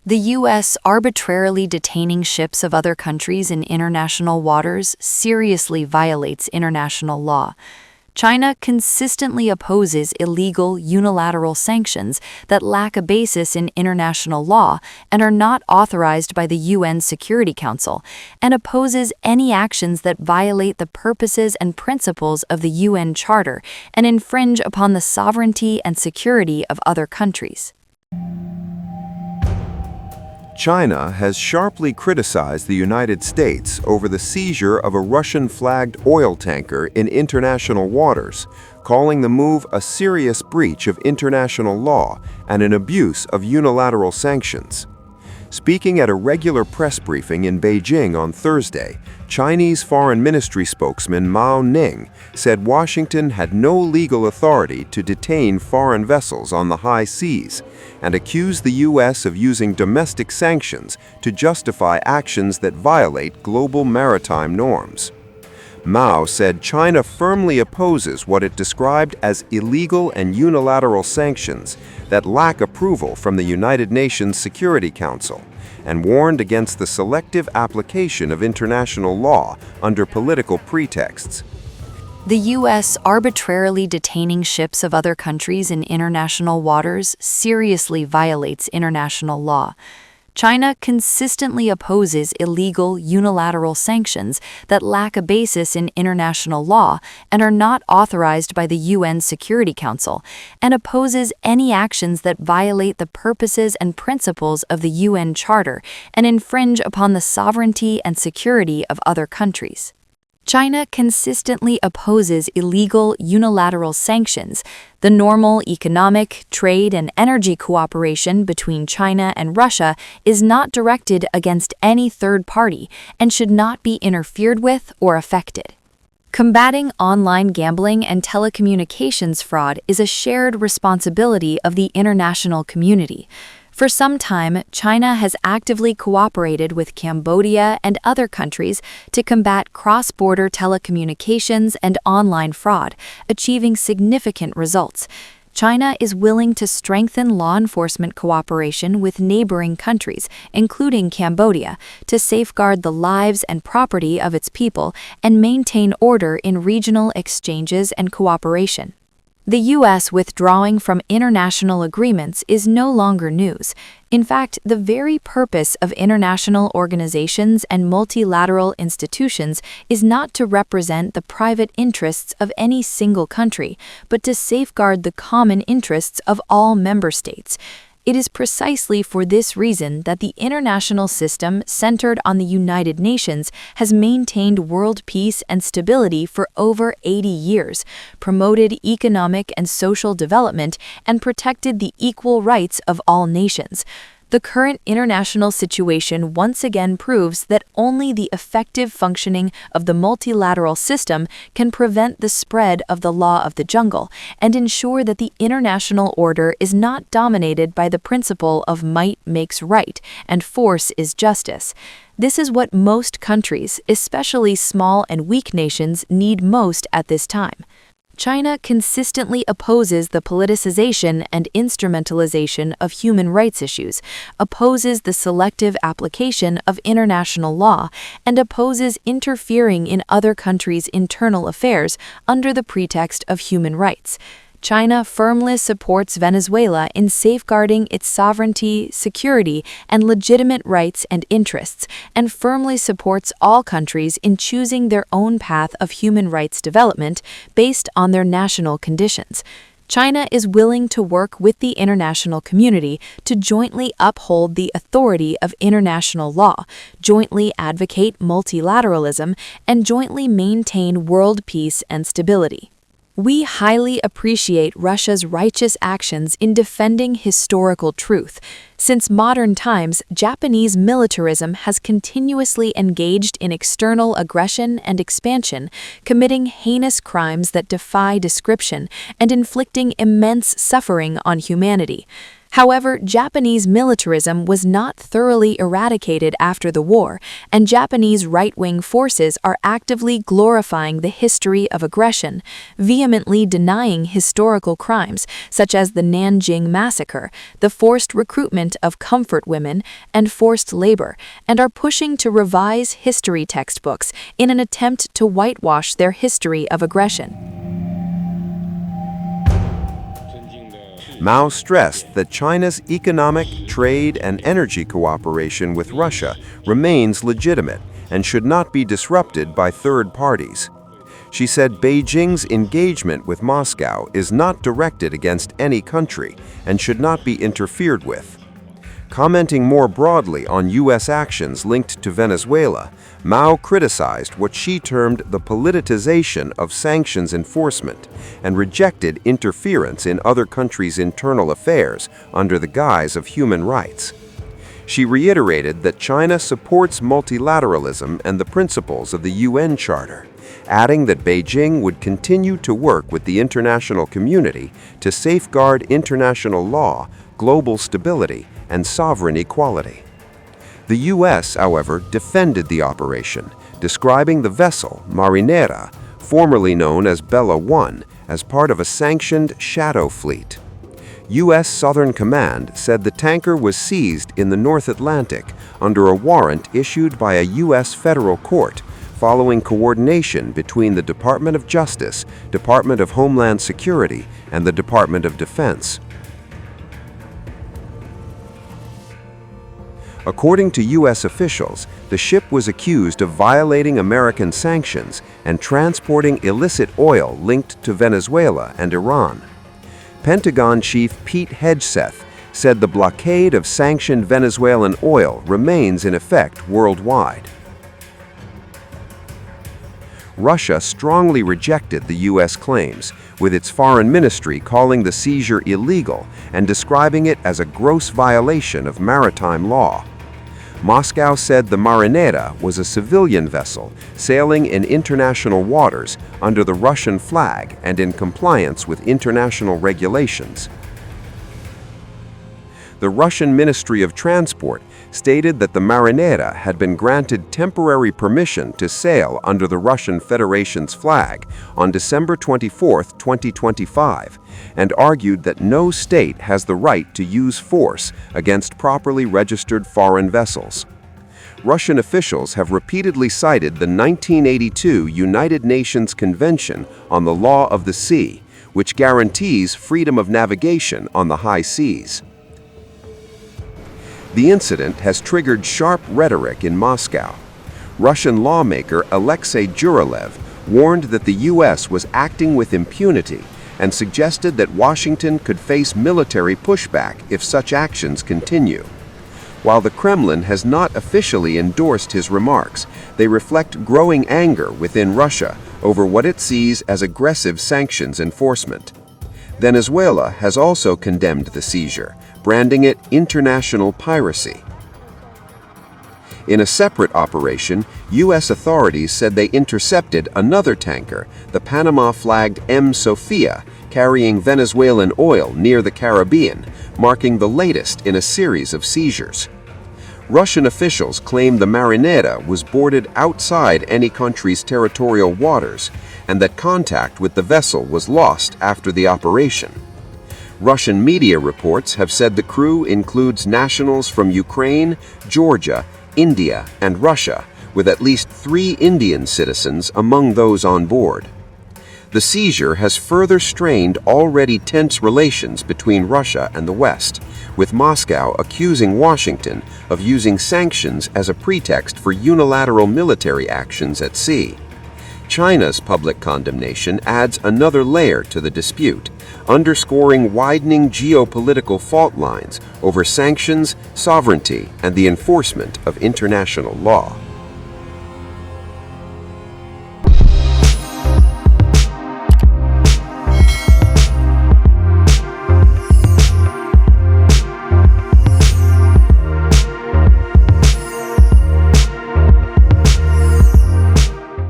The U.S. arbitrarily detaining ships of other countries in international waters seriously violates international law. China consistently opposes illegal unilateral sanctions that lack a basis in international law and are not authorized by the UN Security Council, and opposes any actions that violate the purposes and principles of the UN Charter and infringe upon the sovereignty and security of other countries. China has sharply criticized the United States over the seizure of a Russian-flagged oil tanker in international waters, calling the move a serious breach of international law and an abuse of unilateral sanctions. Speaking at a regular press briefing in Beijing on Thursday, Chinese Foreign Ministry spokesman Mao Ning said Washington had no legal authority to detain foreign vessels on the high seas and accused the U.S. of using domestic sanctions to justify actions that violate global maritime norms. Mao said China firmly opposes what it described as illegal and unilateral sanctions that lack approval from the United Nations Security Council, and warned against the selective application of international law under political pretexts. The U.S. arbitrarily detaining ships of other countries in international waters seriously violates international law. China consistently opposes illegal unilateral sanctions that lack a basis in international law and are not authorized by the UN Security Council, and opposes any actions that violate the purposes and principles of the UN Charter and infringe upon the sovereignty and security of other countries. China consistently opposes illegal unilateral sanctions, the normal economic, trade, and energy cooperation between China and Russia is not directed against any third party and should not be interfered with or affected. Combating online gambling and telecommunications fraud is a shared responsibility of the international community. For some time, China has actively cooperated with Cambodia and other countries to combat cross-border telecommunications and online fraud, achieving significant results. China is willing to strengthen law enforcement cooperation with neighboring countries, including Cambodia, to safeguard the lives and property of its people and maintain order in regional exchanges and cooperation. The U.S. withdrawing from international agreements is no longer news. In fact, the very purpose of international organizations and multilateral institutions is not to represent the private interests of any single country, but to safeguard the common interests of all member states. It is precisely for this reason that the international system centered on the United Nations has maintained world peace and stability for over 80 years, promoted economic and social development, and protected the equal rights of all nations. The current international situation once again proves that only the effective functioning of the multilateral system can prevent the spread of the law of the jungle and ensure that the international order is not dominated by the principle of might makes right and force is justice. This is what most countries, especially small and weak nations, need most at this time. China consistently opposes the politicization and instrumentalization of human rights issues, opposes the selective application of international law, and opposes interfering in other countries' internal affairs under the pretext of human rights. China firmly supports Venezuela in safeguarding its sovereignty, security, and legitimate rights and interests, and firmly supports all countries in choosing their own path of human rights development based on their national conditions. China is willing to work with the international community to jointly uphold the authority of international law, jointly advocate multilateralism, and jointly maintain world peace and stability. We highly appreciate Russia's righteous actions in defending historical truth. Since modern times, Japanese militarism has continuously engaged in external aggression and expansion, committing heinous crimes that defy description and inflicting immense suffering on humanity. However, Japanese militarism was not thoroughly eradicated after the war, and Japanese right-wing forces are actively glorifying the history of aggression, vehemently denying historical crimes such as the Nanjing massacre, the forced recruitment of comfort women, and forced labor, and are pushing to revise history textbooks in an attempt to whitewash their history of aggression. Mao stressed that China's economic, trade, and energy cooperation with Russia remains legitimate and should not be disrupted by third parties. She said Beijing's engagement with Moscow is not directed against any country and should not be interfered with. Commenting more broadly on U.S. actions linked to Venezuela, Mao criticized what she termed the politicization of sanctions enforcement and rejected interference in other countries' internal affairs under the guise of human rights. She reiterated that China supports multilateralism and the principles of the UN Charter, adding that Beijing would continue to work with the international community to safeguard international law, global stability, and sovereign equality. The U.S., however, defended the operation, describing the vessel, Marinera, formerly known as Bella 1, as part of a sanctioned shadow fleet. U.S. Southern Command said the tanker was seized in the North Atlantic under a warrant issued by a U.S. federal court following coordination between the Department of Justice, Department of Homeland Security, and the Department of Defense. According to U.S. officials, the ship was accused of violating American sanctions and transporting illicit oil linked to Venezuela and Iran. Pentagon Chief Pete Hegseth said the blockade of sanctioned Venezuelan oil remains in effect worldwide. Russia strongly rejected the U.S. claims, with its foreign ministry calling the seizure illegal and describing it as a gross violation of maritime law. Moscow said the Marinera was a civilian vessel sailing in international waters under the Russian flag and in compliance with international regulations. The Russian Ministry of Transport stated that the Marinera had been granted temporary permission to sail under the Russian Federation's flag on December 24, 2025, and argued that no state has the right to use force against properly registered foreign vessels. Russian officials have repeatedly cited the 1982 United Nations Convention on the Law of the Sea, which guarantees freedom of navigation on the high seas. The incident has triggered sharp rhetoric in Moscow. Russian lawmaker Alexei Juralev warned that the U.S. was acting with impunity and suggested that Washington could face military pushback if such actions continue. While the Kremlin has not officially endorsed his remarks, they reflect growing anger within Russia over what it sees as aggressive sanctions enforcement. Venezuela has also condemned the seizure, branding it international piracy. In a separate operation, U.S. authorities said they intercepted another tanker, the Panama-flagged M. Sofia, carrying Venezuelan oil near the Caribbean, marking the latest in a series of seizures. Russian officials claim the Marinera was boarded outside any country's territorial waters and that contact with the vessel was lost after the operation. Russian media reports have said the crew includes nationals from Ukraine, Georgia, India, and Russia, with at least 3 Indian citizens among those on board. The seizure has further strained already tense relations between Russia and the West, with Moscow accusing Washington of using sanctions as a pretext for unilateral military actions at sea. China's public condemnation adds another layer to the dispute, underscoring widening geopolitical fault lines over sanctions, sovereignty, and the enforcement of international law.